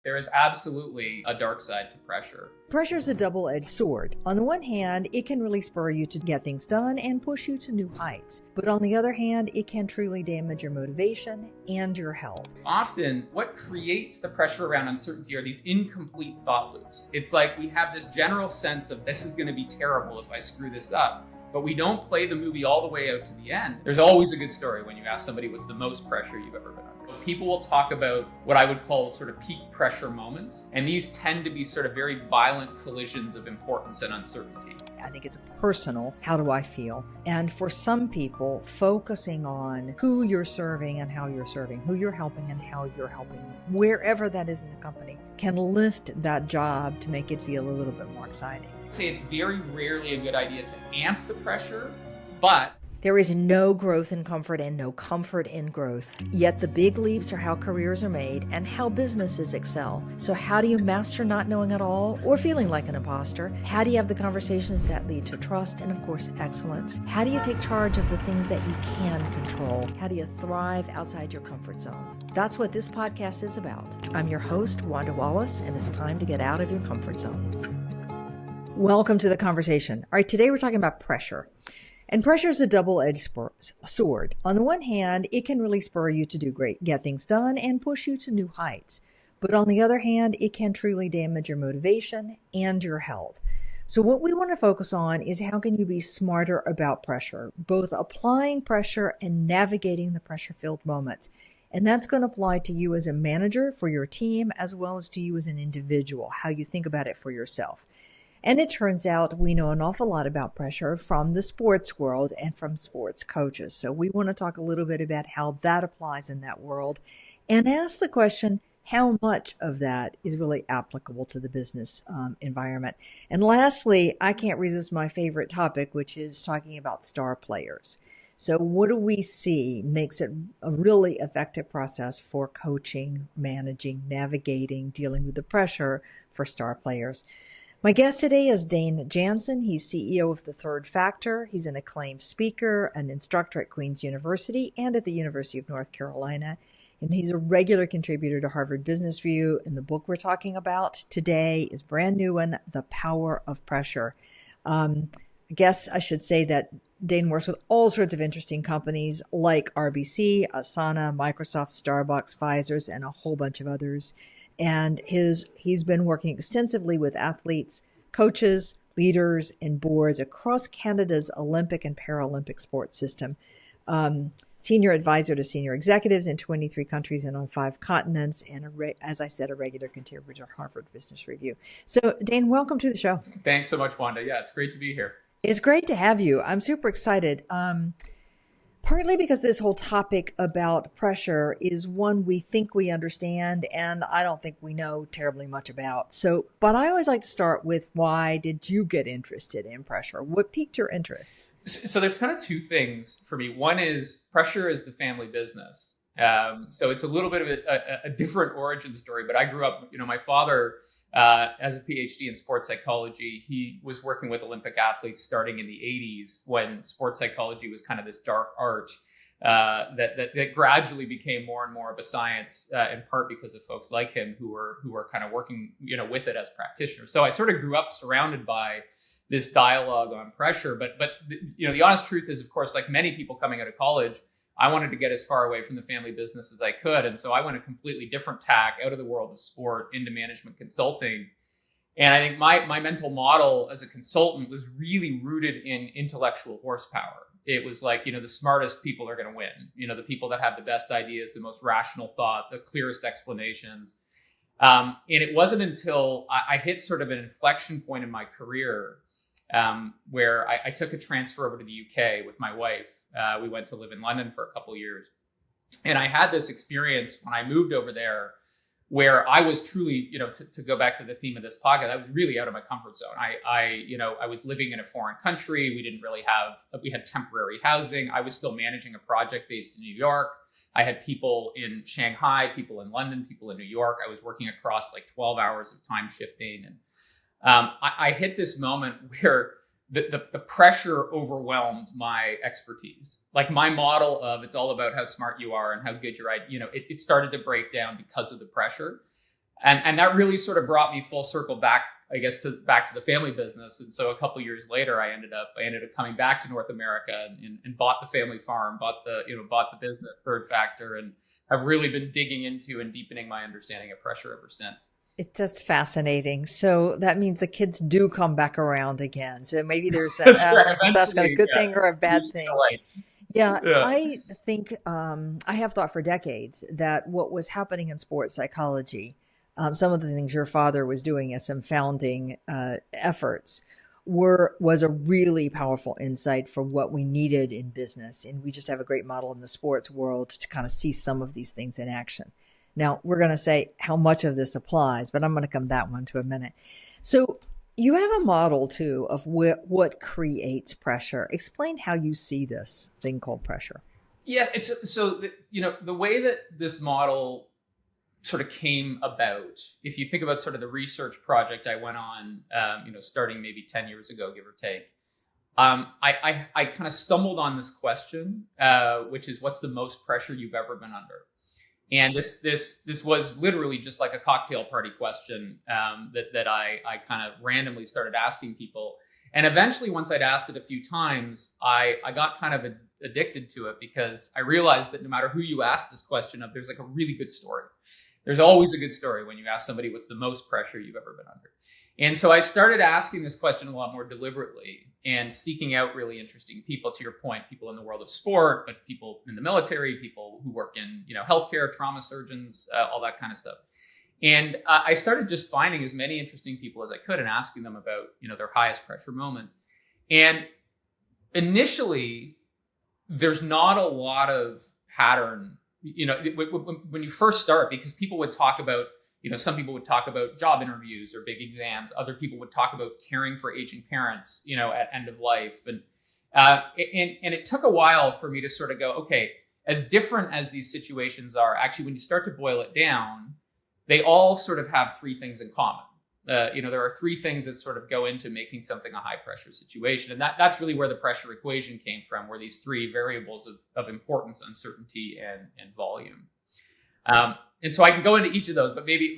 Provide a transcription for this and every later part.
There is absolutely a dark side to pressure. Pressure is a double-edged sword. On the one hand, it can really spur you to get things done and push you to new heights. But on the other hand, it can truly damage your motivation and your health. Often, what creates the pressure around uncertainty are these incomplete thought loops. It's like we have this general sense of this is going to be terrible if I screw this up. But we don't play the movie all the way out to the end. There's always a good story when you ask somebody what's the most pressure you've ever been under. People will talk about what I would call sort of peak pressure moments. And these tend to be sort of very violent collisions of importance and uncertainty. I think it's personal. How do I feel? And for some people, focusing on who you're serving and how you're serving, who you're helping and how you're helping them, wherever that is in the company, can lift that job to make it feel a little bit more exciting. I'd say it's very rarely a good idea to amp the pressure, but there is no growth in comfort and no comfort in growth. Yet the big leaps are how careers are made and how businesses excel. So how do you master not knowing at all or feeling like an imposter? How do you have the conversations that lead to trust and, of course, excellence? How do you take charge of the things that you can control? How do you thrive outside your comfort zone? That's what this podcast is about. I'm your host, Wanda Wallace, and it's time to get out of your comfort zone. Welcome to the conversation. All right, today we're talking about pressure. And pressure is a double-edged sword. On the one hand, it can really spur you to get things done and push you to new heights. But on the other hand, it can truly damage your motivation and your health. So what we want to focus on is how can you be smarter about pressure, both applying pressure and navigating the pressure-filled moments. And that's going to apply to you as a manager for your team, as well as to you as an individual, how you think about it for yourself. And it turns out we know an awful lot about pressure from the sports world and from sports coaches. So we want to talk a little bit about how that applies in that world and ask the question, how much of that is really applicable to the business environment? And lastly, I can't resist my favorite topic, which is talking about star players. So what do we see makes it a really effective process for coaching, managing, navigating, dealing with the pressure for star players? My guest today is Dane Jensen. He's CEO of The Third Factor. He's an acclaimed speaker, an instructor at Queen's University and at the University of North Carolina. And he's a regular contributor to Harvard Business Review. And the book we're talking about today is brand new one, The Power of Pressure. I guess I should say that Dane works with all sorts of interesting companies like RBC, Asana, Microsoft, Starbucks, Pfizer's, and a whole bunch of others. And he's been working extensively with athletes, coaches, leaders, and boards across Canada's Olympic and Paralympic sports system. Senior advisor to senior executives in 23 countries and on 5 continents. And as I said, a regular contributor to Harvard Business Review. So Dane, welcome to the show. Thanks so much, Wanda. Yeah, it's great to be here. It's great to have you. I'm super excited. Partly because this whole topic about pressure is one we think we understand, and I don't think we know terribly much about. But I always like to start with, why did you get interested in pressure? What piqued your interest? So there's kind of two things for me. One is pressure is the family business. So it's a little bit of a different origin story, but I grew up, my father, as a PhD in sports psychology, he was working with Olympic athletes starting in the 80s when sports psychology was kind of this dark art that gradually became more and more of a science, in part because of folks like him who were kind of working, with it as practitioners. So I sort of grew up surrounded by this dialogue on pressure. But the honest truth is, of course, like many people coming out of college, I wanted to get as far away from the family business as I could. And so I went a completely different tack out of the world of sport into management consulting. And I think my mental model as a consultant was really rooted in intellectual horsepower. It was like, the smartest people are going to win, the people that have the best ideas, the most rational thought, the clearest explanations. And it wasn't until I hit sort of an inflection point in my career where I took a transfer over to the UK with my wife. We went to live in London for a couple of years. And I had this experience when I moved over there where I was truly, to go back to the theme of this podcast, I was really out of my comfort zone. I was living in a foreign country. We had temporary housing. I was still managing a project based in New York. I had people in Shanghai, people in London, people in New York. I was working across like 12 hours of time shifting. And I hit this moment where the pressure overwhelmed my expertise. Like my model of it's all about how smart you are and how good you're at, it started to break down because of the pressure. And that really sort of brought me full circle back, I guess, back to the family business. And so a couple of years later, I ended up coming back to North America and bought the family farm, bought the business, Third Factor, and have really been digging into and deepening my understanding of pressure ever since. That's fascinating. So that means the kids do come back around again. So maybe there's That's I right. don't know if that's got a Eventually, good yeah. thing or a bad thing. Yeah, Yeah. I think I have thought for decades that what was happening in sports psychology, some of the things your father was doing as some founding efforts, was a really powerful insight for what we needed in business, and we just have a great model in the sports world to kind of see some of these things in action. Now we're going to say how much of this applies, but I'm going to come that one to a minute. So you have a model too of what creates pressure. Explain how you see this thing called pressure. Yeah, the way that this model sort of came about, if you think about sort of the research project I went on, starting maybe 10 years ago, give or take, I kind of stumbled on this question, which is, what's the most pressure you've ever been under? And this was literally just like a cocktail party question that I kind of randomly started asking people. And eventually, once I'd asked it a few times, I got kind of addicted to it, because I realized that no matter who you ask this question of, there's like a really good story. There's always a good story when you ask somebody what's the most pressure you've ever been under. And so I started asking this question a lot more deliberately and seeking out really interesting people, to your point, people in the world of sport, but people in the military, people who work in, healthcare, trauma surgeons, all that kind of stuff. And I started just finding as many interesting people as I could and asking them about, their highest pressure moments. And initially, there's not a lot of pattern, when you first start, because people would talk about, some people would talk about job interviews or big exams. Other people would talk about caring for aging parents, at end of life. And it took a while for me to sort of go, okay, as different as these situations are, actually, when you start to boil it down, they all sort of have three things in common. There are three things that sort of go into making something a high pressure situation. And that's really where the pressure equation came from, were these three variables of importance, uncertainty, and volume. And so I can go into each of those, but maybe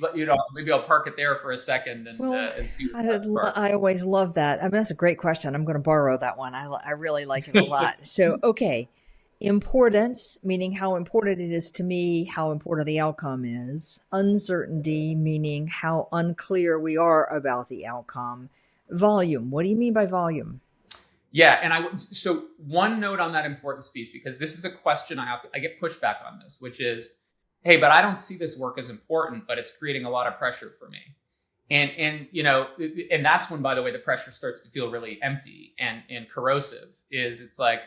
I'll park it there for a second and see. I always love that. I mean, that's a great question. I'm going to borrow that one. I really like it a lot. So, okay. Importance, meaning how important it is to me, how important the outcome is. Uncertainty, meaning how unclear we are about the outcome. Volume. What do you mean by volume? Yeah, and so one note on that importance piece, because this is a question I get pushback on this, which is, hey, but I don't see this work as important, but it's creating a lot of pressure for me. And that's when, by the way, the pressure starts to feel really empty and corrosive. It's like,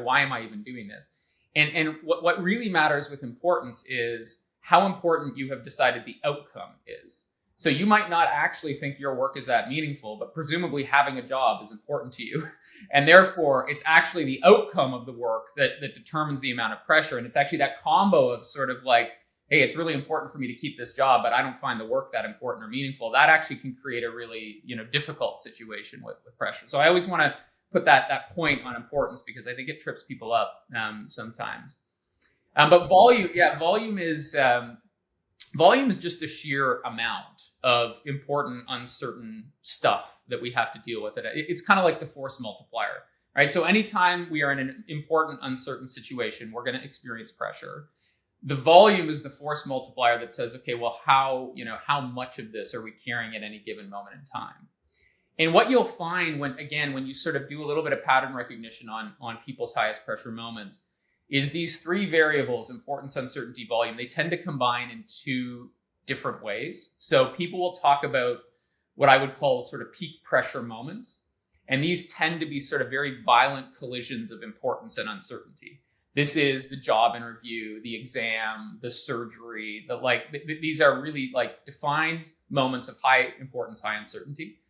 why am I even doing this? And what really matters with importance is how important you have decided the outcome is. So you might not actually think your work is that meaningful, but presumably having a job is important to you. And therefore, it's actually the outcome of the work that determines the amount of pressure. And it's actually that combo of sort of like, hey, it's really important for me to keep this job, but I don't find the work that important or meaningful. That actually can create a really, difficult situation with pressure. So I always want to put that point on importance, because I think it trips people up sometimes. But volume is just the sheer amount of important, uncertain stuff that we have to deal with. It's kind of like the force multiplier, right? So anytime we are in an important, uncertain situation, we're going to experience pressure. The volume is the force multiplier that says, okay, well, how much of this are we carrying at any given moment in time? And what you'll find when you sort of do a little bit of pattern recognition on people's highest pressure moments is these three variables, importance, uncertainty, volume, they tend to combine in two different ways. So people will talk about what I would call sort of peak pressure moments. And these tend to be sort of very violent collisions of importance and uncertainty. This is the job interview, the exam, the surgery, these are really like defined moments of high importance, high uncertainty.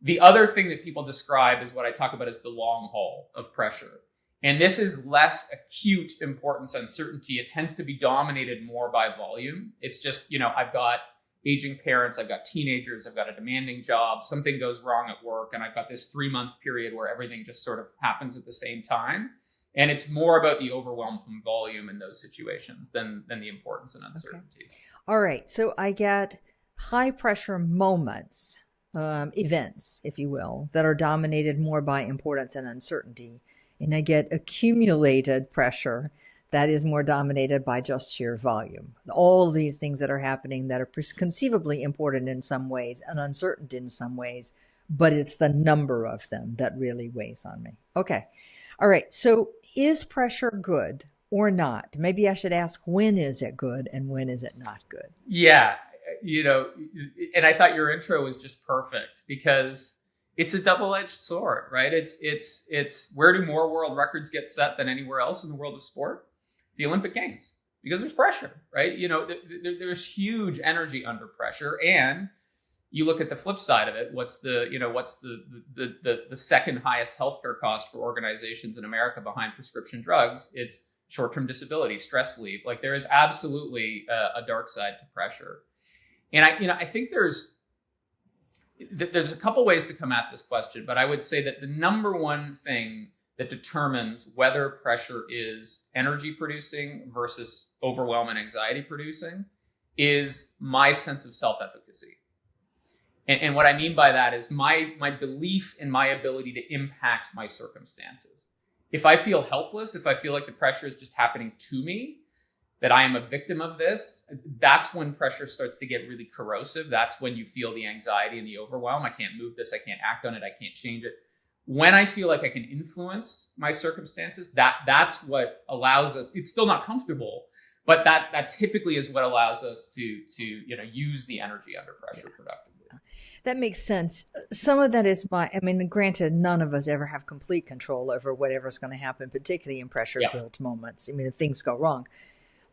The other thing that people describe is what I talk about as the long haul of pressure. And this is less acute importance, uncertainty. It tends to be dominated more by volume. It's just, I've got aging parents, I've got teenagers, I've got a demanding job, something goes wrong at work, and I've got this 3-month period where everything just sort of happens at the same time. And it's more about the overwhelm from volume in those situations than the importance and uncertainty. Okay. All right. So I get high pressure moments, events, if you will, that are dominated more by importance and uncertainty. And I get accumulated pressure that is more dominated by just sheer volume. All these things that are happening that are conceivably important in some ways and uncertain in some ways, but it's the number of them that really weighs on me. Okay. All right. So is pressure good or not? Maybe I should ask, when is it good and when is it not good? Yeah. And I thought your intro was just perfect because it's a double-edged sword, right? It's where do more world records get set than anywhere else in the world of sport? The Olympic Games, because there's pressure, right? There's huge energy under pressure, and you look at the flip side of it. What's the second highest healthcare cost for organizations in America behind prescription drugs? It's short-term disability, stress leave. Like, there is absolutely a dark side to pressure, and I think there's a couple ways to come at this question, but I would say that the number one thing that determines whether pressure is energy producing versus overwhelm and anxiety producing is my sense of self-efficacy. And what I mean by that is my belief in my ability to impact my circumstances. If I feel helpless, if I feel like the pressure is just happening to me, that I am a victim of this, that's when pressure starts to get really corrosive. That's when you feel the anxiety and the overwhelm. I can't move this. I can't act on it. I can't change it. When I feel like I can influence my circumstances, that's what allows us. It's still not comfortable, but that typically is what allows us to use the energy under pressure productively. That makes sense. Some of that is granted, none of us ever have complete control over whatever's going to happen, particularly in pressure-filled moments. Things go wrong.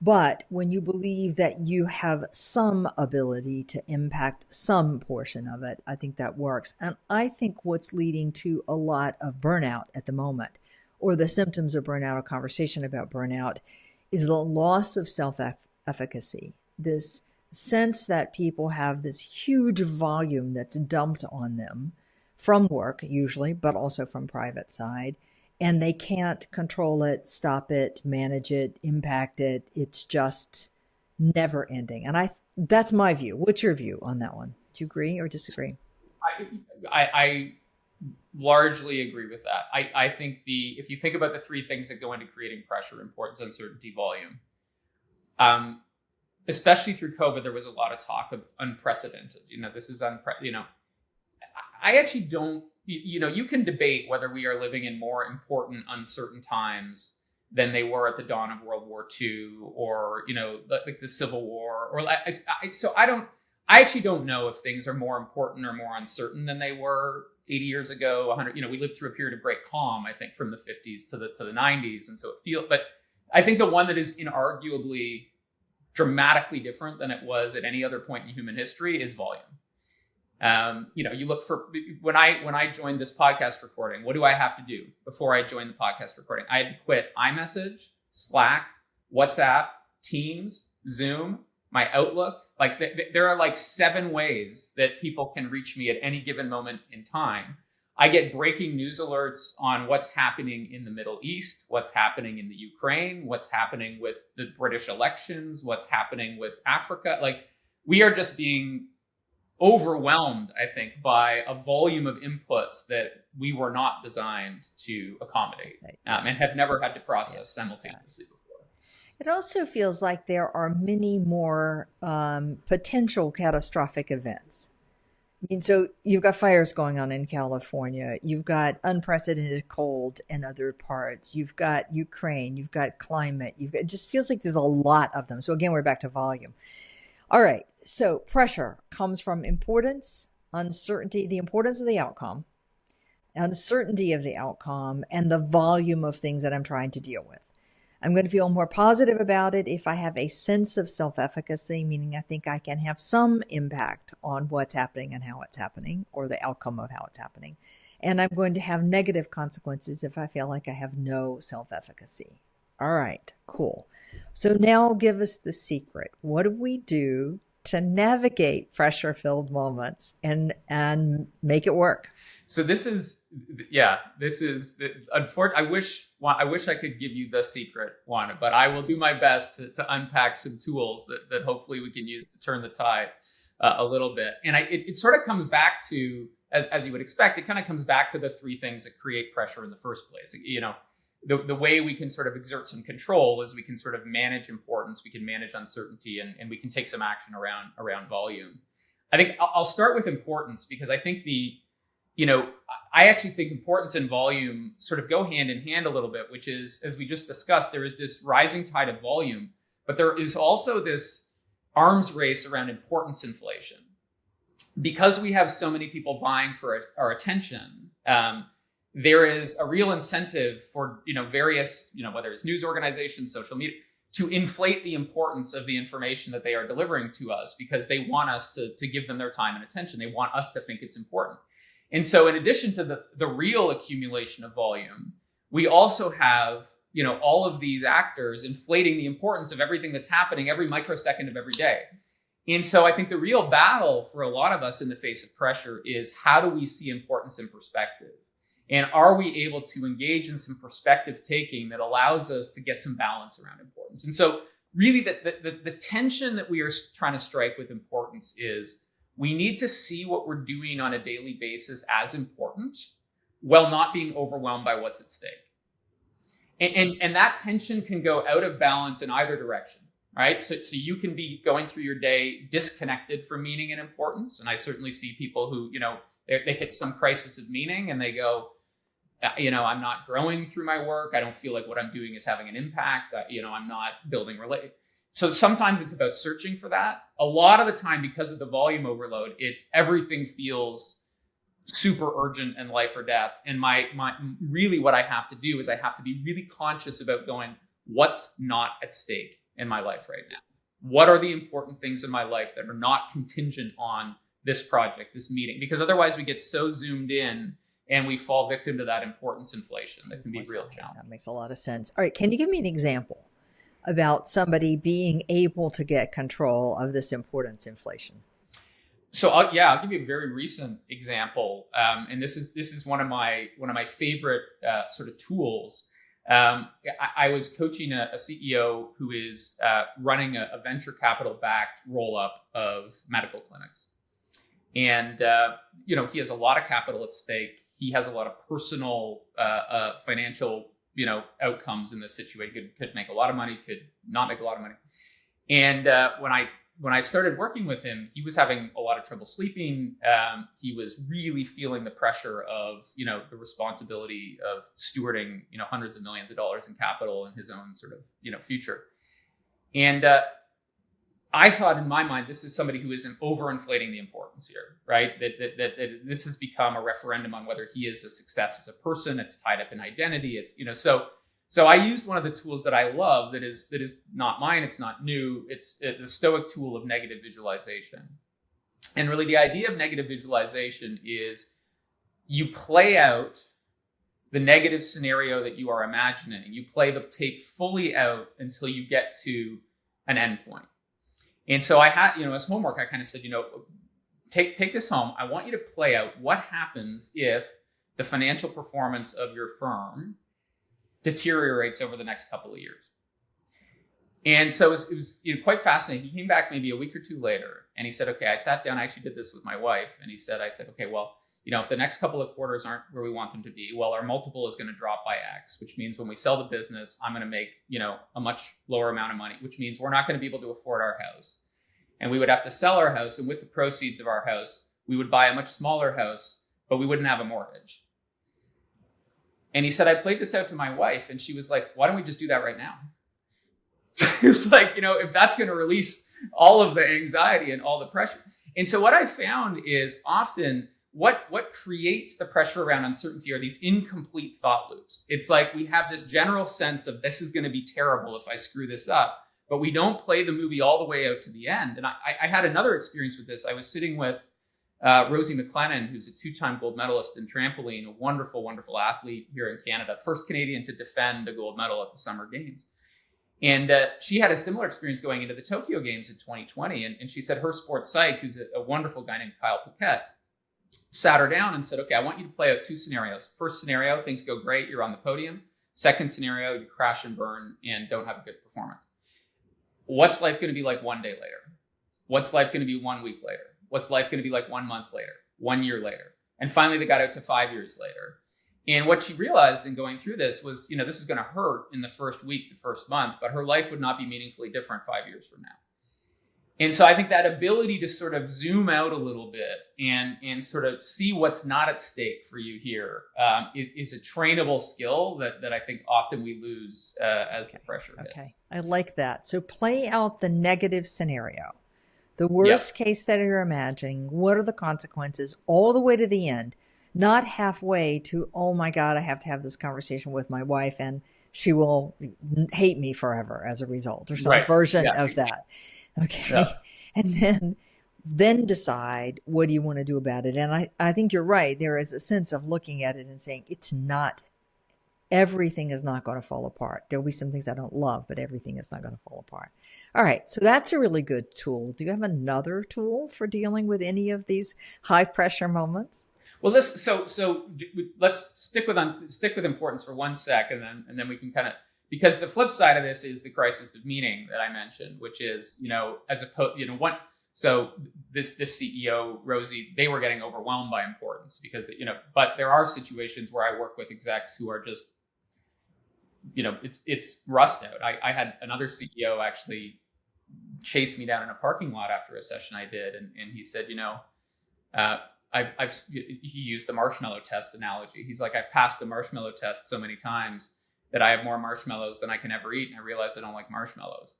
But when you believe that you have some ability to impact some portion of it, I think that works. And I think what's leading to a lot of burnout at the moment, or the symptoms of burnout, or conversation about burnout, is the loss of self-efficacy. This sense that people have this huge volume that's dumped on them from work usually, but also from private side. And they can't control it, stop it, manage it, impact it. It's just never ending. And that's my view. What's your view on that one? Do you agree or disagree? I largely agree with that. I think if you think about the three things that go into creating pressure: importance, uncertainty, volume. Especially through COVID, there was a lot of talk of unprecedented. This is unprecedented. I actually don't. You can debate whether we are living in more important, uncertain times than they were at the dawn of World War II, or like the Civil War, or I actually don't know if things are more important or more uncertain than they were 80 years ago, 100. We lived through a period of great calm, I think, from the 50s to the 90s, and so but I think the one that is inarguably dramatically different than it was at any other point in human history is volume. You look for, when I joined this podcast recording, what do I have to do before I joined the podcast recording? I had to quit iMessage, Slack, WhatsApp, Teams, Zoom, my Outlook. Like there are like 7 ways that people can reach me at any given moment in time. I get breaking news alerts on what's happening in the Middle East, what's happening in the Ukraine, what's happening with the British elections, what's happening with Africa. Like, we are just being overwhelmed, I think, by a volume of inputs that we were not designed to accommodate, and have never had to process simultaneously before. It also feels like there are many more potential catastrophic events. So you've got fires going on in California. You've got unprecedented cold in other parts. You've got Ukraine. You've got climate. It just feels like there's a lot of them. So again, we're back to volume. All right. So pressure comes from importance, uncertainty, the importance of the outcome, uncertainty of the outcome, and the volume of things that I'm trying to deal with. I'm going to feel more positive about it if I have a sense of self-efficacy, meaning I think I can have some impact on what's happening and how it's happening, or the outcome of how it's happening. And I'm going to have negative consequences if I feel like I have no self-efficacy. All right, cool. So now give us the secret. What do we do to navigate pressure-filled moments and make it work? So this is unfortunate. I wish I could give you the secret, Wanda, but I will do my best to unpack some tools that hopefully we can use to turn the tide. a little bit. And it sort of comes back to, as you would expect, it kind of comes back to the three things that create pressure in the first place. The way we can sort of exert some control is we can sort of manage importance, we can manage uncertainty, and we can take some action around volume. I think I'll start with importance, because I think I actually think importance and volume sort of go hand in hand a little bit, which is, as we just discussed, there is this rising tide of volume, but there is also this arms race around importance inflation. Because we have so many people vying for our attention, there is a real incentive for various, whether it's news organizations, social media, to inflate the importance of the information that they are delivering to us, because they want us to give them their time and attention. They want us to think it's important. And so in addition to the real accumulation of volume, we also have all of these actors inflating the importance of everything that's happening every microsecond of every day. And so I think the real battle for a lot of us in the face of pressure is, how do we see importance in perspective? And are we able to engage in some perspective taking that allows us to get some balance around importance? And so really the tension that we are trying to strike with importance is, we need to see what we're doing on a daily basis as important, while not being overwhelmed by what's at stake. And that tension can go out of balance in either direction, right? So you can be going through your day disconnected from meaning and importance. And I certainly see people who, they hit some crisis of meaning and they go, I'm not growing through my work. I don't feel like what I'm doing is having an impact. I'm not building So sometimes it's about searching for that. A lot of the time, because of the volume overload, it's everything feels super urgent and life or death. And my really what I have to do is I have to be really conscious about going, what's not at stake in my life right now? What are the important things in my life that are not contingent on this project, this meeting? Because otherwise we get so zoomed in and we fall victim to that importance inflation that can be real challenging. That makes a lot of sense. All right, can you give me an example about somebody being able to get control of this importance inflation? So I'll give you a very recent example, and this is one of my favorite sort of tools. I was coaching a CEO who is running a venture capital backed roll up of medical clinics, and he has a lot of capital at stake. He has a lot of personal financial outcomes in this situation. Could make a lot of money, could not make a lot of money. And when I started working with him, he was having a lot of trouble sleeping. He was really feeling the pressure of, the responsibility of stewarding, hundreds of millions of dollars in capital and his own sort of, future. And I thought in my mind, this is somebody who isn't overinflating the importance here, right? That this has become a referendum on whether he is a success as a person. It's tied up in identity. It's, so I used one of the tools that I love that is not mine. It's not new. It's the Stoic tool of negative visualization. And really the idea of negative visualization is you play out the negative scenario that you are imagining. You play the tape fully out until you get to an endpoint. And so I had, as homework, I kind of said, take this home. I want you to play out what happens if the financial performance of your firm deteriorates over the next couple of years. And so it was quite fascinating. He came back maybe a week or two later and he said, okay, I sat down, I actually did this with my wife. And I said, okay, well, if the next couple of quarters aren't where we want them to be, well, our multiple is going to drop by X, which means when we sell the business, I'm going to make, a much lower amount of money, which means we're not going to be able to afford our house. And we would have to sell our house. And with the proceeds of our house, we would buy a much smaller house, but we wouldn't have a mortgage. And he said, I played this out to my wife and she was like, why don't we just do that right now? It was like, if that's going to release all of the anxiety and all the pressure. And so what I found is often what creates the pressure around uncertainty are these incomplete thought loops. It's like we have this general sense of this is going to be terrible if I screw this up, but we don't play the movie all the way out to the end. And I had another experience with this. I was sitting with Rosie McLennan, who's a 2-time gold medalist in trampoline, a wonderful, wonderful athlete here in Canada, first Canadian to defend a gold medal at the Summer Games. And she had a similar experience going into the Tokyo Games in 2020. And she said her sports psych, who's a wonderful guy named Kyle Paquette, sat her down and said, okay, I want you to play out 2 scenarios. First scenario, things go great, you're on the podium. Second scenario, you crash and burn and don't have a good performance. What's life going to be like one day later? What's life going to be 1 week later? what's life going to be like 1 month later, 1 year later? And finally, they got out to 5 years later. And what she realized in going through this was, this is going to hurt in the first week, the first month, but her life would not be meaningfully different 5 years from now. And so I think that ability to sort of zoom out a little bit and sort of see what's not at stake for you here is a trainable skill that I think often we lose as the pressure hits. Okay, I like that. So play out the negative scenario. The worst case that you're imagining, what are the consequences all the way to the end, not halfway to, oh my God, I have to have this conversation with my wife and she will hate me forever as a result, or some version of that. Okay. Yeah. And then decide, what do you want to do about it? And I think you're right. There is a sense of looking at it and saying, everything is not going to fall apart. There'll be some things I don't love, but everything is not going to fall apart. All right. So that's a really good tool. Do you have another tool for dealing with any of these high pressure moments? Well, so let's stick with importance for 1 sec, and then we can kind of, because the flip side of this is the crisis of meaning that I mentioned, which is, as opposed, so this CEO, Rosie, they were getting overwhelmed by importance because, but there are situations where I work with execs who are just, it's rust out. I had another CEO actually chase me down in a parking lot after a session I did. And he said, he used the marshmallow test analogy. He's like, I've passed the marshmallow test so many times that I have more marshmallows than I can ever eat. And I realized I don't like marshmallows.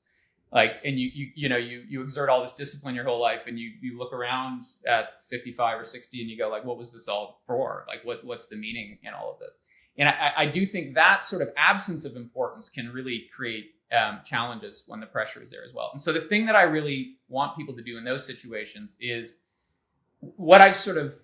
Like, and you exert all this discipline your whole life, and you look around at 55 or 60 and you go like, what was this all for? Like, what's the meaning in all of this? And I do think that sort of absence of importance can really create challenges when the pressure is there as well. And so the thing that I really want people to do in those situations is what I've sort of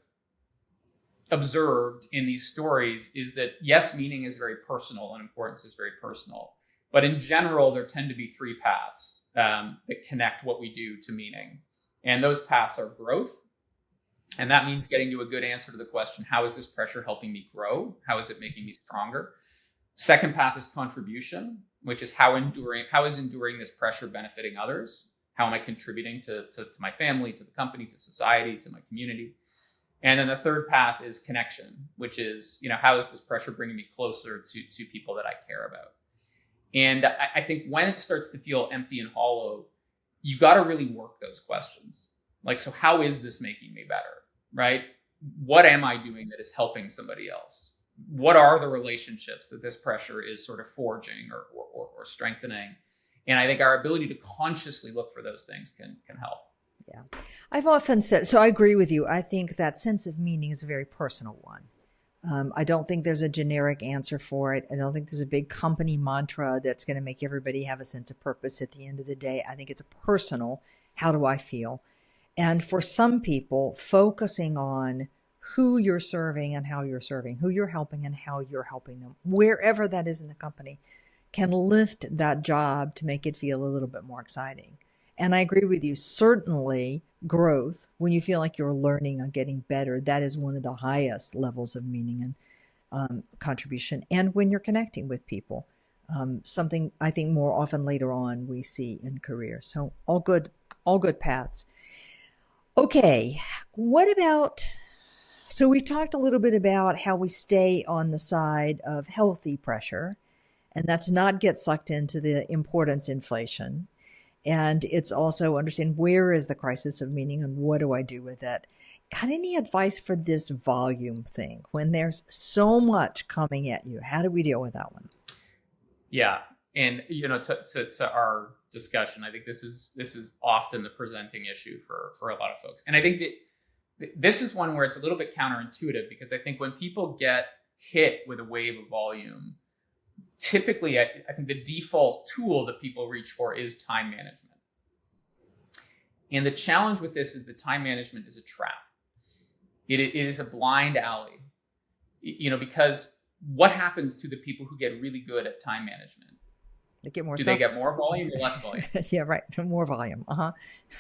observed in these stories is that, yes, meaning is very personal and importance is very personal. But in general, there tend to be 3 paths that connect what we do to meaning. And those paths are growth. And that means getting to a good answer to the question, how is this pressure helping me grow? How is it making me stronger? Second path is contribution, which is how is enduring this pressure benefiting others? How am I contributing to my family, to the company, to society, to my community? And then the third path is connection, which is, how is this pressure bringing me closer to people that I care about? And I think when it starts to feel empty and hollow, you got to really work those questions. Like, so how is this making me better, right? What am I doing that is helping somebody else? What are the relationships that this pressure is sort of forging or strengthening? And I think our ability to consciously look for those things can help. Yeah. I've often said, so I agree with you. I think that sense of meaning is a very personal one. I don't think there's a generic answer for it. I don't think there's a big company mantra that's going to make everybody have a sense of purpose at the end of the day. I think it's personal. How do I feel? And for some people, focusing on who you're serving and how you're serving, who you're helping and how you're helping them, wherever that is in the company, can lift that job to make it feel a little bit more exciting. And I agree with you. Certainly growth, when you feel like you're learning and getting better, that is one of the highest levels of meaning and contribution. And when you're connecting with people, something I think more often later on we see in career. So all good paths. Okay. What about, so we talked a little bit about how we stay on the side of healthy pressure, and that's not get sucked into the importance inflation. And it's also understand, where is the crisis of meaning and what do I do with it? Got any advice for this volume thing when there's so much coming at you? How do we deal with that one? Yeah. And, to our discussion, I think this is often the presenting issue for a lot of folks. And I think that this is one where it's a little bit counterintuitive, because I think when people get hit with a wave of volume, typically, I think the default tool that people reach for is time management. And the challenge with this is that time management is a trap. It is a blind alley, because what happens to the people who get really good at time management? They get more. Do they get more volume or less volume? Yeah, right. More volume.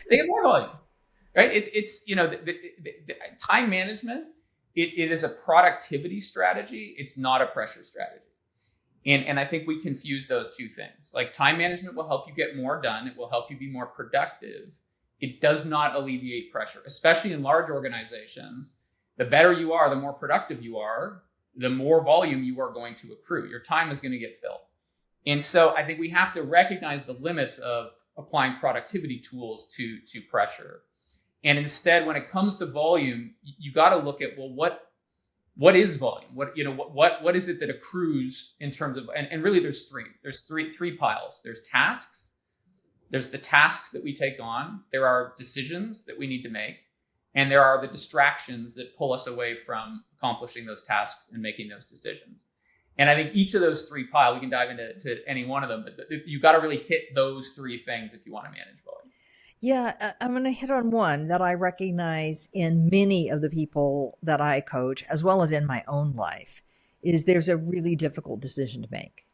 They get more volume, right? It's the time management. It is a productivity strategy. It's not a pressure strategy. And I think we confuse those two things. Like, time management will help you get more done. It will help you be more productive. it does not alleviate pressure, especially in large organizations. The better you are, the more productive you are, the more volume you are going to accrue. Your time is going to get filled. And so I think we have to recognize the limits of applying productivity tools to pressure. And instead, when it comes to volume, you got to look at, well, what is volume? What is it that accrues in terms of, and really there's three piles. There's tasks. There's the tasks that we take on. There are decisions that we need to make. And there are the distractions that pull us away from accomplishing those tasks and making those decisions. And I think each of those three piles, we can dive into any one of them, but you got to really hit those three things if you want to manage volume. Yeah, I'm going to hit on one that I recognize in many of the people that I coach, as well as in my own life, is there's a really difficult decision to make.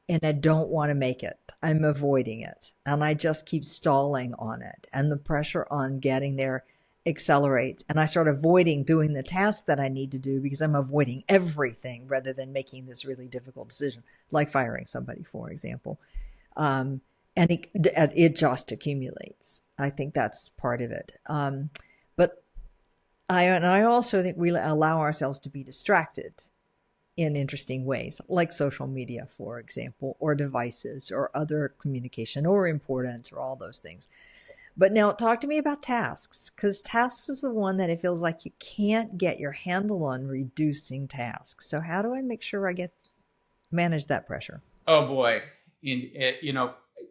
And I don't want to make it. I'm avoiding it. And I just keep stalling on it. And the pressure on getting there accelerates. And I start avoiding doing the task that I need to do because I'm avoiding everything rather than making this really difficult decision, like firing somebody, for example. And it just accumulates. I think that's part of it. But I also think we allow ourselves to be distracted in interesting ways, like social media, for example, or devices, or other communication, or importance, or all those things. But now talk to me about tasks, because tasks is the one that it feels like you can't get your handle on reducing tasks. So how do I make sure I manage that pressure? Oh boy.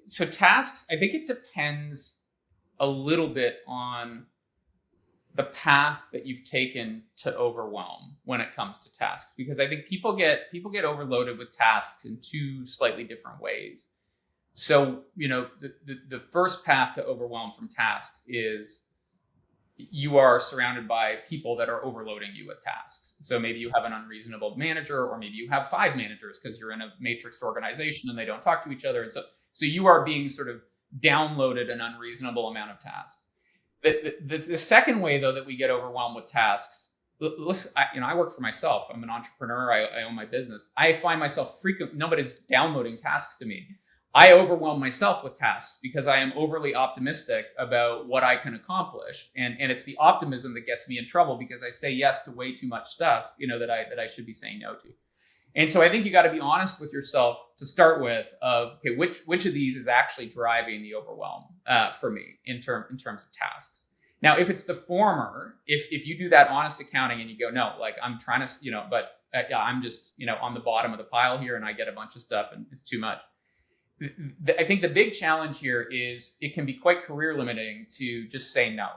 So tasks, I think it depends a little bit on the path that you've taken to overwhelm when it comes to tasks, because I think people get overloaded with tasks in two slightly different ways. So, the first path to overwhelm from tasks is you are surrounded by people that are overloading you with tasks. So maybe you have an unreasonable manager, or maybe you have 5 managers because you're in a matrixed organization and they don't talk to each other. And so you are being sort of downloaded an unreasonable amount of tasks. The second way, though, that we get overwhelmed with tasks, listen, I work for myself. I'm an entrepreneur. I own my business. I find myself nobody's downloading tasks to me. I overwhelm myself with tasks because I am overly optimistic about what I can accomplish. And it's the optimism that gets me in trouble because I say yes to way too much stuff, that I should be saying no to. And so I think you got to be honest with yourself to start with of, okay, which of these is actually driving the overwhelm for me in terms of tasks. Now, if it's the former, if you do that honest accounting and you go, no, like I'm trying to, but I'm just, on the bottom of the pile here and I get a bunch of stuff and it's too much. I think the big challenge here is it can be quite career limiting to just say no,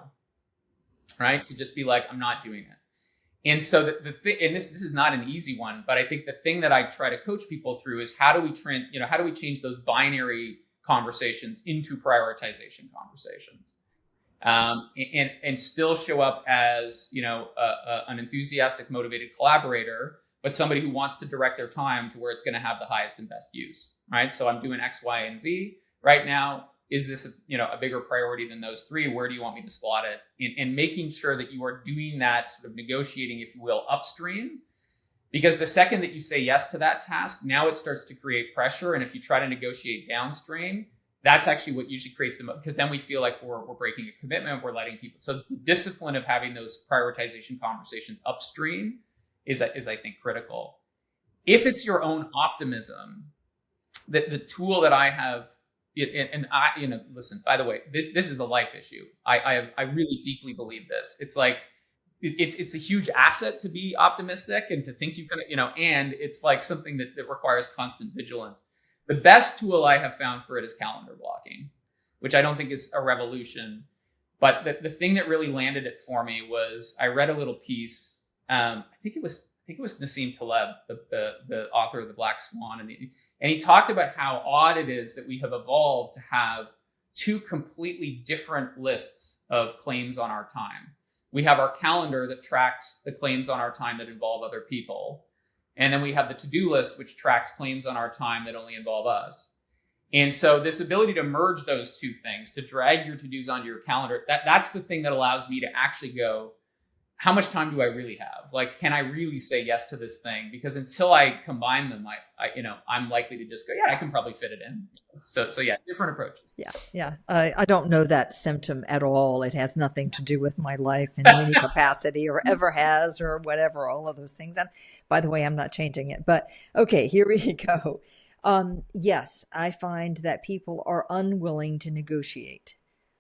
right? To just be like, I'm not doing it. And so the thing, and this is not an easy one, but I think the thing that I try to coach people through is how do we change those binary conversations into prioritization conversations, and still show up as an enthusiastic, motivated collaborator, but somebody who wants to direct their time to where it's going to have the highest and best use, right? So I'm doing X, Y, and Z right now. Is this a bigger priority than those 3? Where do you want me to slot it? And making sure that you are doing that sort of negotiating, if you will, upstream. Because the second that you say yes to that task, now it starts to create pressure. And if you try to negotiate downstream, that's actually what usually creates because then we feel like we're breaking a commitment, we're letting people. So the discipline of having those prioritization conversations upstream is I think critical. If it's your own optimism, the tool that I have, and I, listen, by the way, this is a life issue. I really deeply believe this. It's like, it's a huge asset to be optimistic and to think you can, and it's like something that requires constant vigilance. The best tool I have found for it is calendar blocking, which I don't think is a revolution. But the thing that really landed it for me was I read a little piece. I think it was Nassim Taleb, the author of The Black Swan, and he talked about how odd it is that we have evolved to have 2 completely different lists of claims on our time. We have our calendar that tracks the claims on our time that involve other people. And then we have the to-do list, which tracks claims on our time that only involve us. And so this ability to merge those 2 things, to drag your to-dos onto your calendar, that's the thing that allows me to actually go, how much time do I really have? Like, can I really say yes to this thing? Because until I combine them, I'm likely to just go, yeah, I can probably fit it in. So yeah, different approaches. Yeah. I don't know that symptom at all. It has nothing to do with my life in any capacity or ever has or whatever, all of those things. And by the way, I'm not changing it. But okay, here we go. Yes, I find that people are unwilling to negotiate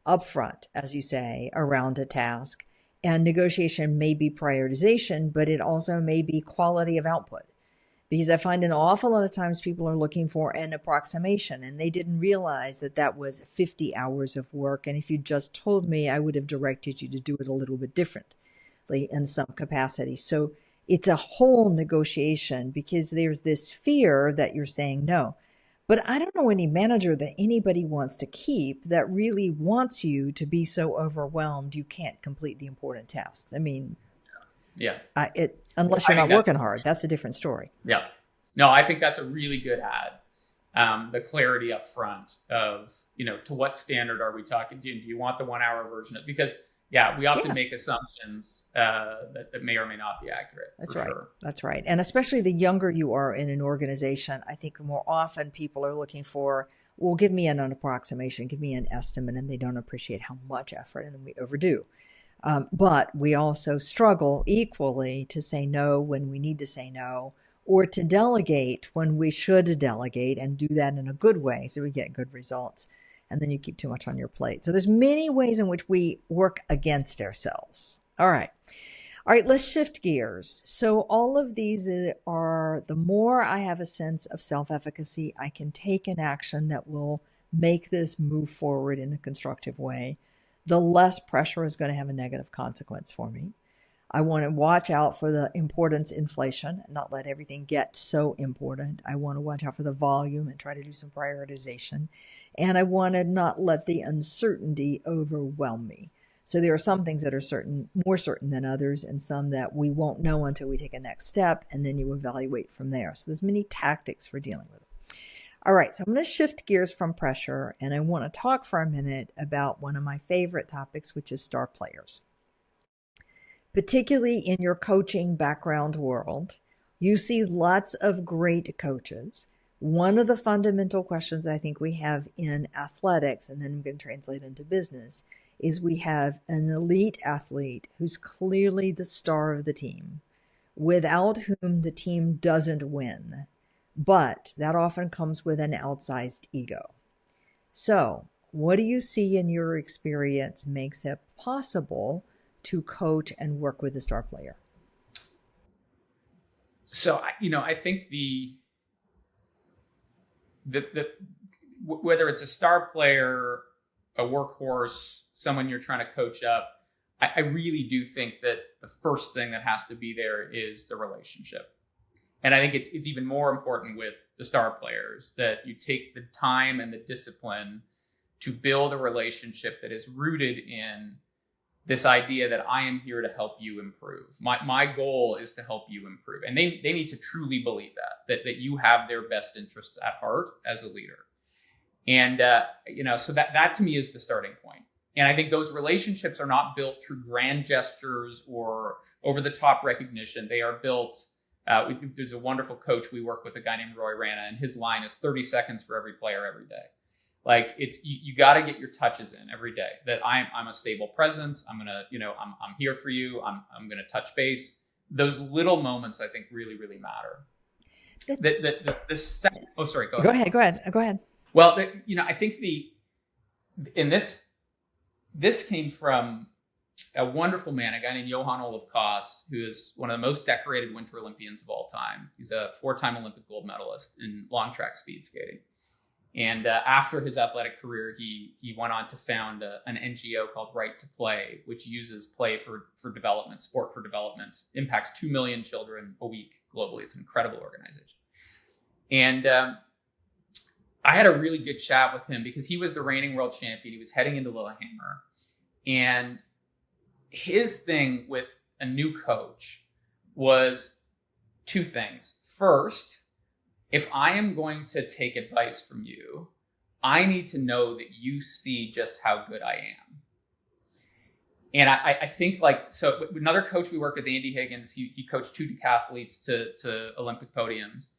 upfront, as you say, around a task. And negotiation may be prioritization, but it also may be quality of output. Because I find an awful lot of times people are looking for an approximation and they didn't realize that that was 50 hours of work. And if you just told me, I would have directed you to do it a little bit differently in some capacity. So it's a whole negotiation because there's this fear that you're saying no. But I don't know any manager that anybody wants to keep that really wants you to be so overwhelmed you can't complete the important tasks. I mean, yeah, unless you're not working hard, that's a different story. Yeah, no, I think that's a really good ad. The clarity up front of, to what standard are we talking to? Do you want the 1 hour version? Because we often make assumptions that may or may not be accurate. That's right. Sure. That's right. And especially the younger you are in an organization, I think more often people are looking for, well, give me an approximation, give me an estimate, and they don't appreciate how much effort, and then we overdo. But we also struggle equally to say no when we need to say no, or to delegate when we should delegate and do that in a good way so we get good results. And then you keep too much on your plate. So there's many ways in which we work against ourselves. All right, let's shift gears. So all of these are, the more I have a sense of self-efficacy, I can take an action that will make this move forward in a constructive way, the less pressure is going to have a negative consequence for me. I want to watch out for the importance inflation, not let everything get so important. I want to watch out for the volume and try to do some prioritization. And I want to not let the uncertainty overwhelm me. So there are some things that are more certain than others, and some that we won't know until we take a next step, and then you evaluate from there. So there's many tactics for dealing with it. All right, so I'm going to shift gears from pressure, and I want to talk for a minute about one of my favorite topics, which is star players. Particularly in your coaching background world, you see lots of great coaches. One of the fundamental questions I think we have in athletics, and then I'm going to translate into business, is we have an elite athlete who's clearly the star of the team, without whom the team doesn't win. But that often comes with an outsized ego. So what do you see in your experience makes it possible to coach and work with a star player? So, I think the whether it's a star player, a workhorse, someone you're trying to coach up, I really do think that the first thing that has to be there is the relationship. And I think it's even more important with the star players that you take the time and the discipline to build a relationship that is rooted in this idea that I am here to help you improve. My goal is to help you improve. And they need to truly believe that you have their best interests at heart as a leader. And, so that to me is the starting point. And I think those relationships are not built through grand gestures or over the top recognition. They are built. There's a wonderful coach we work with, a guy named Roy Rana, and his line is 30 seconds for every player every day. Like it's you got to get your touches in every day. That I'm a stable presence. I'm gonna I'm here for you. I'm gonna touch base. Those little moments I think really matter. Sorry. Go ahead. Well, I think this came from a wonderful man, a guy named Johann Olaf Koss, who is one of the most decorated Winter Olympians of all time. He's a 4-time Olympic gold medalist in long track speed skating. And after his athletic career, he went on to found an NGO called Right to Play, which uses play for development, sport for development, impacts 2 million children a week globally. It's an incredible organization. And I had a really good chat with him because he was the reigning world champion. He was heading into Lillehammer. And his thing with a new coach was two things. First, if I am going to take advice from you, I need to know that you see just how good I am. And I think like, so another coach we work with, Andy Higgins, he coached 2 decathletes to Olympic podiums.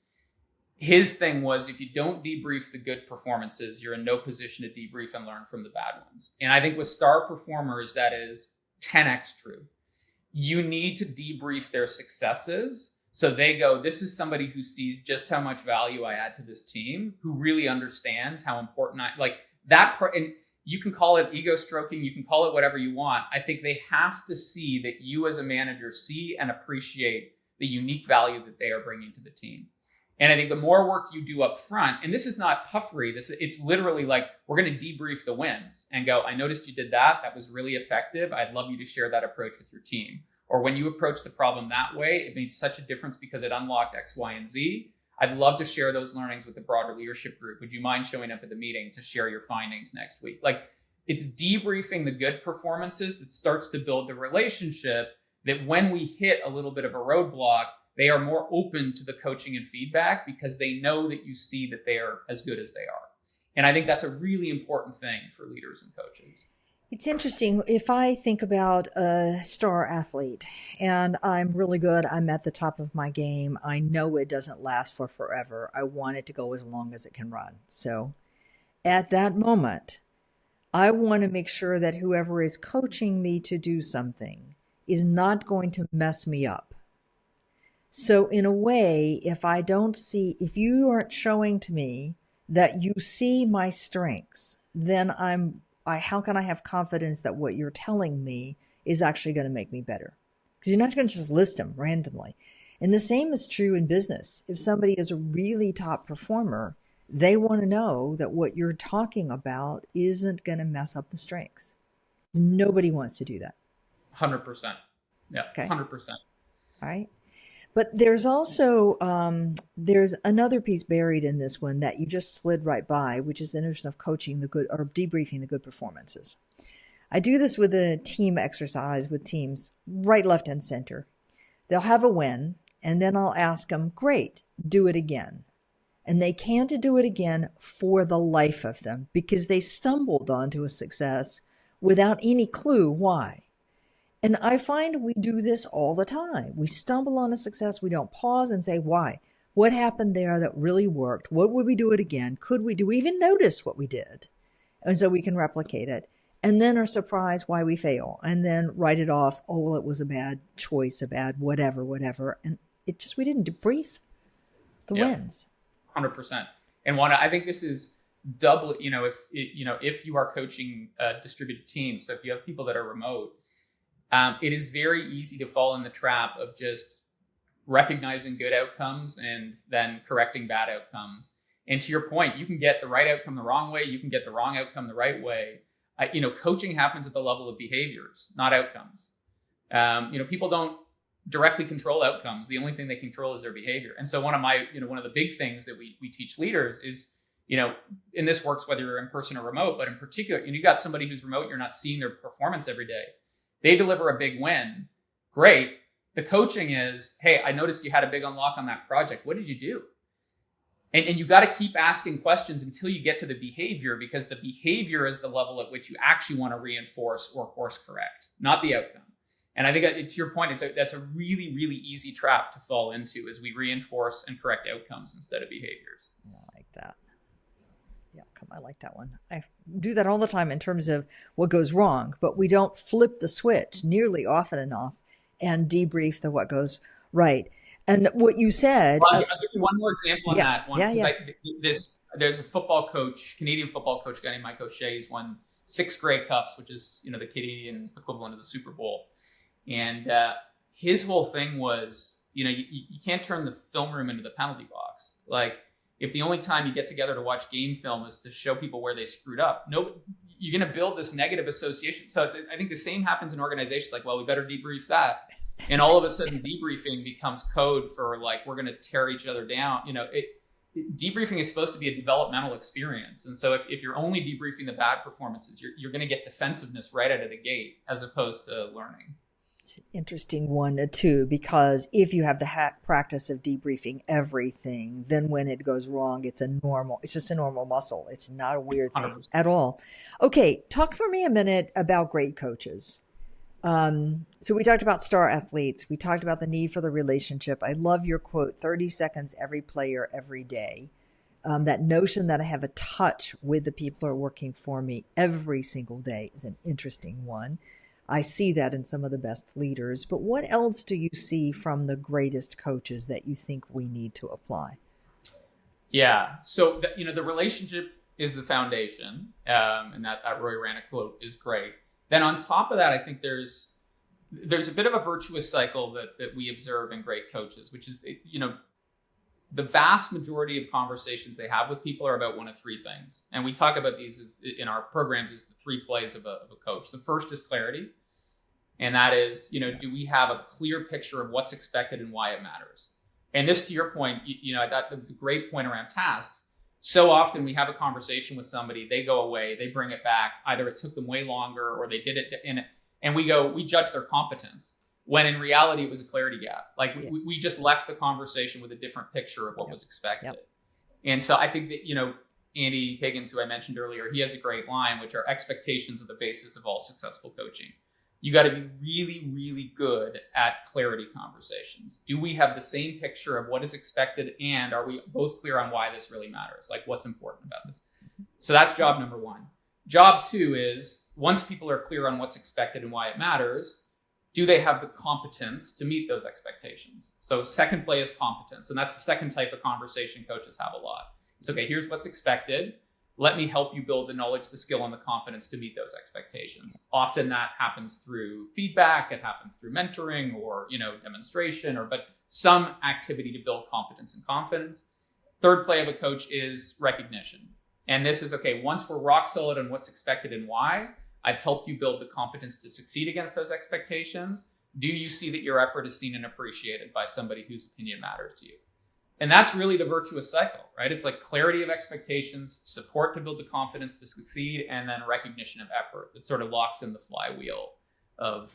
His thing was, if you don't debrief the good performances, you're in no position to debrief and learn from the bad ones. And I think with star performers, that is 10x true. You need to debrief their successes. So they go, this is somebody who sees just how much value I add to this team, who really understands how important and you can call it ego stroking, you can call it whatever you want. I think they have to see that you as a manager see and appreciate the unique value that they are bringing to the team. And I think the more work you do up front, and this is not puffery, it's literally like, we're going to debrief the wins and go, I noticed you did that. That was really effective. I'd love you to share that approach with your team. Or when you approach the problem that way, it made such a difference because it unlocked X, Y, and Z. I'd love to share those learnings with the broader leadership group. Would you mind showing up at the meeting to share your findings next week? Like, it's debriefing the good performances that starts to build the relationship that when we hit a little bit of a roadblock, they are more open to the coaching and feedback because they know that you see that they are as good as they are. And I think that's a really important thing for leaders and coaches. It's interesting. If I think about a star athlete and I'm really good, I'm at the top of my game, I know it doesn't last for forever. I want it to go as long as it can run. So at that moment, I want to make sure that whoever is coaching me to do something is not going to mess me up. So in a way, if you aren't showing to me that you see my strengths, then how can I have confidence that what you're telling me is actually going to make me better? Because you're not going to just list them randomly. And the same is true in business. If somebody is a really top performer, they want to know that what you're talking about isn't going to mess up the strengths. Nobody wants to do that. 100%. Yeah, okay. 100%. All right. But there's also, there's another piece buried in this one that you just slid right by, which is the notion of coaching the good or debriefing the good performances. I do this with a team exercise with teams right, left, and center. They'll have a win, and then I'll ask them, great, do it again. And they can't do it again for the life of them because they stumbled onto a success without any clue why. And I find we do this all the time. We stumble on a success. We don't pause and say, why? What happened there that really worked? What would we do it again? Could we even notice what we did? And so we can replicate it. And then are surprised why we fail. And then write it off. Oh, well, it was a bad choice, a bad whatever. And we didn't debrief the wins. 100%. And Wanda, I think this is double, if you are coaching distributed teams, so if you have people that are remote, it is very easy to fall in the trap of just recognizing good outcomes and then correcting bad outcomes. And to your point, you can get the right outcome the wrong way. You can get the wrong outcome the right way. Coaching happens at the level of behaviors, not outcomes. People don't directly control outcomes. The only thing they control is their behavior. And so one of the big things that we teach leaders is, and this works whether you're in person or remote, but in particular, you got somebody who's remote, you're not seeing their performance every day. They deliver a big win. Great. The coaching is, hey, I noticed you had a big unlock on that project. What did you do? And you got to keep asking questions until you get to the behavior, because the behavior is the level at which you actually want to reinforce or course correct, not the outcome. And I think to your point, that's a really, really easy trap to fall into, is we reinforce and correct outcomes instead of behaviors. I like that. Yeah, I like that one. I do that all the time in terms of what goes wrong, but we don't flip the switch nearly often enough and debrief the what goes right. And what you said. Well, I'll give you one more example on that one. There's a football coach, Canadian football coach, guy named Mike O'Shea. He's won 6 Grey Cups, which is the Canadian equivalent of the Super Bowl. And his whole thing was, you can't turn the film room into the penalty box. Like, if the only time you get together to watch game film is to show people where they screwed up, you're going to build this negative association. So I think the same happens in organizations. Like, well, we better debrief that. And all of a sudden debriefing becomes code for we're going to tear each other down. Debriefing is supposed to be a developmental experience. And so if you're only debriefing the bad performances, you're going to get defensiveness right out of the gate as opposed to learning. It's an interesting one too, because if you have the practice of debriefing everything, then when it goes wrong, it's just a normal muscle. It's not a weird thing 100%. At all. Okay. Talk for me a minute about great coaches. So we talked about star athletes. We talked about the need for the relationship. I love your quote, 30 seconds every player every day. That notion that I have a touch with the people who are working for me every single day is an interesting one. I see that in some of the best leaders. But what else do you see from the greatest coaches that you think we need to apply? Yeah. So, the relationship is the foundation. And that Roy Rannick quote is great. Then on top of that, I think there's a bit of a virtuous cycle that we observe in great coaches, which is, the vast majority of conversations they have with people are about one of three things. And we talk about these in our programs as the three plays of a coach. The first is clarity. And that is, do we have a clear picture of what's expected and why it matters? And this, to your point, that's a great point around tasks. So often we have a conversation with somebody, they go away, they bring it back. Either it took them way longer or they did it and we judge their competence. When in reality, it was a clarity gap. Like we just left the conversation with a different picture of what was expected. Yep. And so I think that, Andy Higgins, who I mentioned earlier, he has a great line, which are expectations are the basis of all successful coaching. You got to be really, really good at clarity conversations. Do we have the same picture of what is expected? And are we both clear on why this really matters? Like what's important about this? So that's job number one. Job two is once people are clear on what's expected and why it matters, do they have the competence to meet those expectations? So second play is competence. And that's the second type of conversation coaches have a lot. It's okay, here's what's expected. Let me help you build the knowledge, the skill, and the confidence to meet those expectations. Often that happens through feedback. It happens through mentoring or, demonstration but some activity to build competence and confidence. Third play of a coach is recognition. And this is, okay, once we're rock solid on what's expected and why, I've helped you build the competence to succeed against those expectations. Do you see that your effort is seen and appreciated by somebody whose opinion matters to you? And that's really the virtuous cycle, right? It's like clarity of expectations, support to build the confidence to succeed, and then recognition of effort that sort of locks in the flywheel of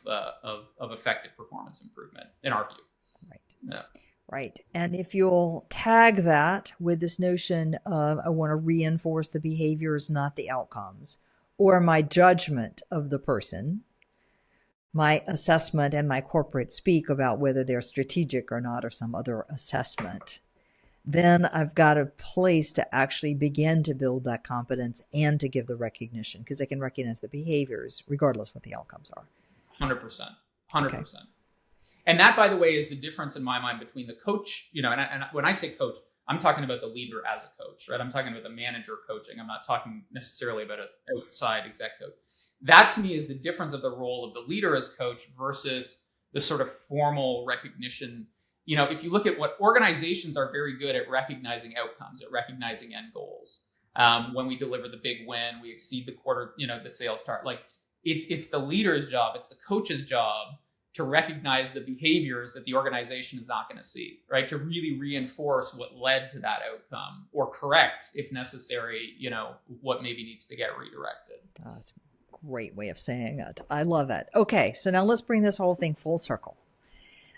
effective performance improvement, in our view. Right. Yeah. Right. And if you'll tag that with this notion of I want to reinforce the behaviors, not the outcomes, or my judgment of the person, my assessment and my corporate speak about whether they're strategic or not, or some other assessment, then I've got a place to actually begin to build that competence and to give the recognition, because I can recognize the behaviors regardless what the outcomes are. 100%. 100%. Okay. And that, by the way, is the difference in my mind between the coach, and when I say coach, I'm talking about the leader as a coach, right? I'm talking about the manager coaching. I'm not talking necessarily about an outside exec coach. That to me is the difference of the role of the leader as coach versus the sort of formal recognition. If you look at what organizations are very good at recognizing outcomes, at recognizing end goals. When we deliver the big win, we exceed the quarter, the sales target. Like it's the leader's job, it's the coach's job to recognize the behaviors that the organization is not going to see, right? To really reinforce what led to that outcome or correct, if necessary, what maybe needs to get redirected. That's a great way of saying it. I love it. Okay, so now let's bring this whole thing full circle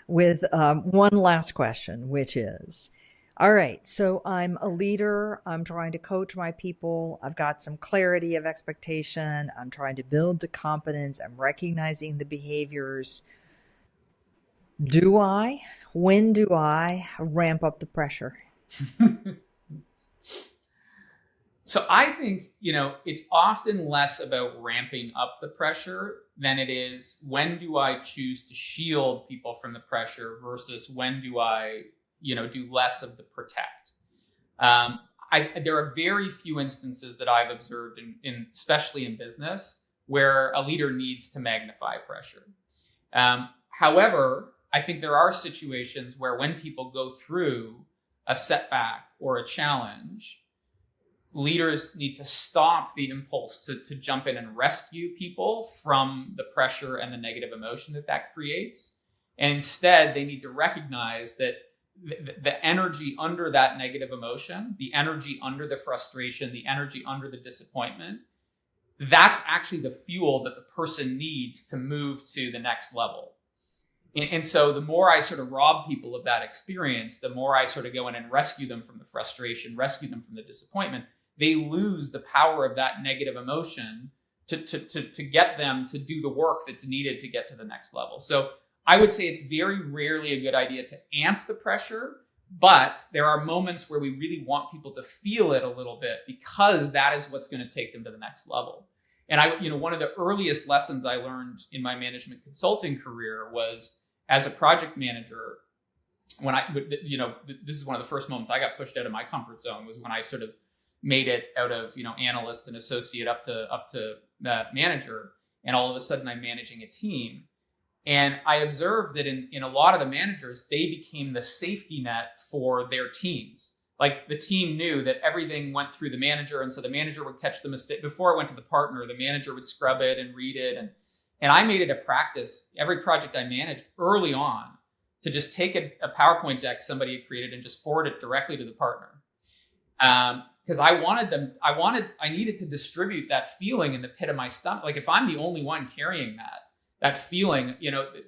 with one last question, which is, all right, so I'm a leader. I'm trying to coach my people. I've got some clarity of expectation. I'm trying to build the competence. I'm recognizing the behaviors. When do I ramp up the pressure? So I think, it's often less about ramping up the pressure than it is when do I choose to shield people from the pressure versus when do I, do less of the protect. There are very few instances that I've observed especially in business, where a leader needs to magnify pressure. However, I think there are situations where when people go through a setback or a challenge, leaders need to stop the impulse to jump in and rescue people from the pressure and the negative emotion that creates. And instead, they need to recognize that the energy under that negative emotion, the energy under the frustration, the energy under the disappointment, that's actually the fuel that the person needs to move to the next level. And so the more I sort of rob people of that experience, the more I sort of go in and rescue them from the frustration, rescue them from the disappointment, they lose the power of that negative emotion to get them to do the work that's needed to get to the next level. So I would say it's very rarely a good idea to amp the pressure, but there are moments where we really want people to feel it a little bit, because that is what's going to take them to the next level. And one of the earliest lessons I learned in my management consulting career was, as a project manager, when this is one of the first moments I got pushed out of my comfort zone, was when I sort of made it out of, analyst and associate up to manager. And all of a sudden I'm managing a team. And I observed that in a lot of the managers, they became the safety net for their teams. Like, the team knew that everything went through the manager. And so the manager would catch the mistake before it went to the partner. The manager would scrub it and read it. And I made it a practice, every project I managed early on, to just take a PowerPoint deck somebody had created and just forward it directly to the partner. Because I needed to distribute that feeling in the pit of my stomach. Like, if I'm the only one carrying that feeling,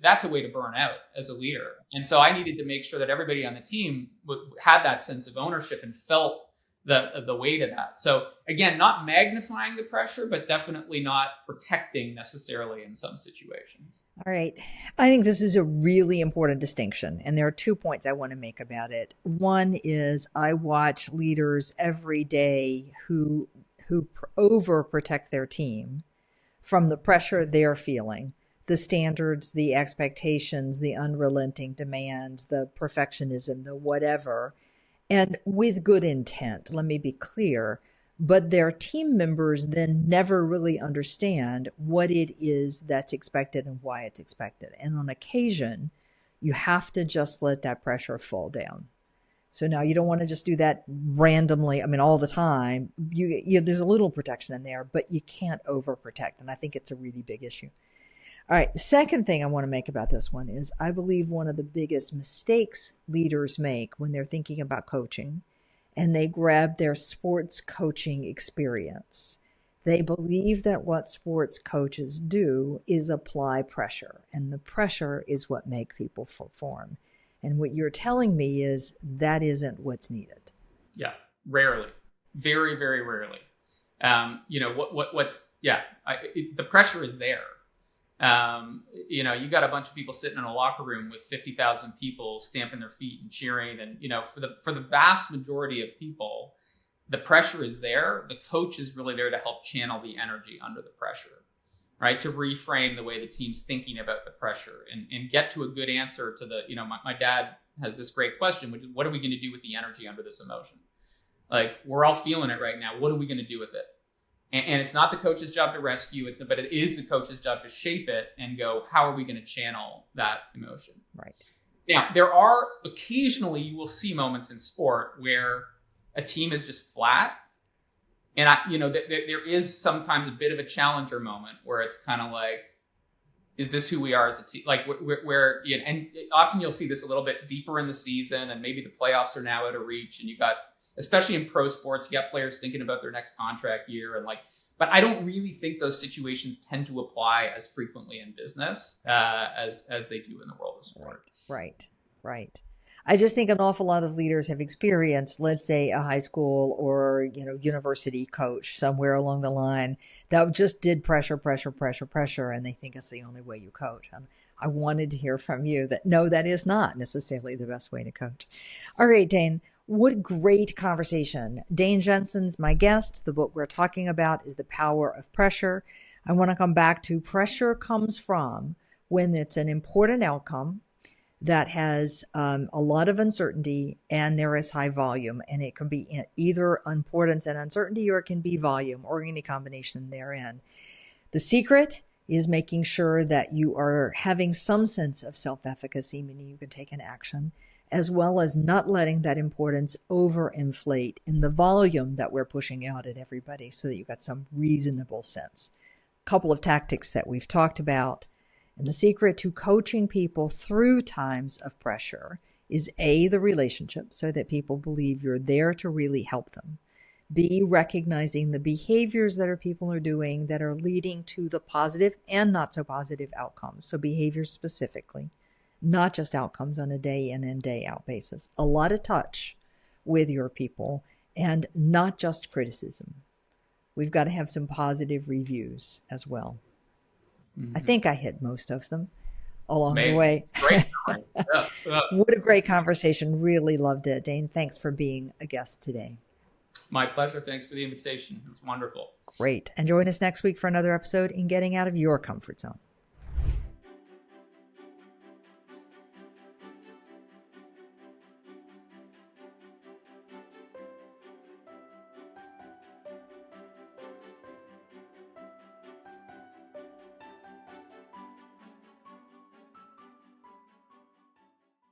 that's a way to burn out as a leader. And so I needed to make sure that everybody on the team had that sense of ownership and felt the weight of that. So again, not magnifying the pressure, but definitely not protecting necessarily in some situations. All right. I think this is a really important distinction. And there are 2 points I want to make about it. One is, I watch leaders every day who overprotect their team from the pressure they're feeling, the standards, the expectations, the unrelenting demands, the perfectionism, the whatever, and with good intent, let me be clear. But their team members then never really understand what it is that's expected and why it's expected. And on occasion, you have to just let that pressure fall down. So now you don't want to just do that randomly. I mean, all the time. There's a little protection in there, but you can't overprotect. And I think it's a really big issue. All right. The second thing I want to make about this one is, I believe one of the biggest mistakes leaders make when they're thinking about coaching, and they grab their sports coaching experience, they believe that what sports coaches do is apply pressure, and the pressure is what makes people perform. And what you're telling me is that isn't what's needed. Yeah, rarely, very, very rarely. The pressure is there. You got a bunch of people sitting in a locker room with 50,000 people stamping their feet and cheering. And, for the vast majority of people, the pressure is there. The coach is really there to help channel the energy under the pressure, right? To reframe the way the team's thinking about the pressure and get to a good answer to my dad has this great question, which is, what are we going to do with the energy under this emotion? Like, we're all feeling it right now. What are we going to do with it? And it's not the coach's job to rescue it, but it is the coach's job to shape it and go, how are we going to channel that emotion? Right. Now, there are occasionally, you will see moments in sport where a team is just flat. And there is sometimes a bit of a challenger moment where it's kind of like, is this who we are as a team? Like, where and often you'll see this a little bit deeper in the season, and maybe the playoffs are now out of reach, and you got, especially in pro sports, you got players thinking about their next contract year, but I don't really think those situations tend to apply as frequently in business as they do in the world of sport. Right. I just think an awful lot of leaders have experienced, let's say, a high school or university coach somewhere along the line that just did pressure, and they think it's the only way you coach. And I wanted to hear from you that no, that is not necessarily the best way to coach. All right, Dane. What great conversation. Dane Jensen's my guest. The book we're talking about is The Power of Pressure. I want to come back to pressure comes from when it's an important outcome that has a lot of uncertainty and there is high volume. And it can be either importance and uncertainty, or it can be volume, or any combination therein. The secret is making sure that you are having some sense of self-efficacy, meaning you can take an action, as well as not letting that importance overinflate in the volume that we're pushing out at everybody, so that you've got some reasonable sense. A couple of tactics that we've talked about. And the secret to coaching people through times of pressure is A, the relationship, so that people believe you're there to really help them. B, recognizing the behaviors that people are doing that are leading to the positive and not so positive outcomes. So behaviors specifically, not just outcomes on a day in and day out basis. A lot of touch with your people, and not just criticism. we've got to have some positive reviews as well. I think I hit most of them along the way. Great. Yeah. What a great conversation. Really loved it. Dane, thanks for being a guest today. My pleasure. Thanks for the invitation. It was wonderful. Great. And join us next week for another episode in Getting Out of Your Comfort Zone.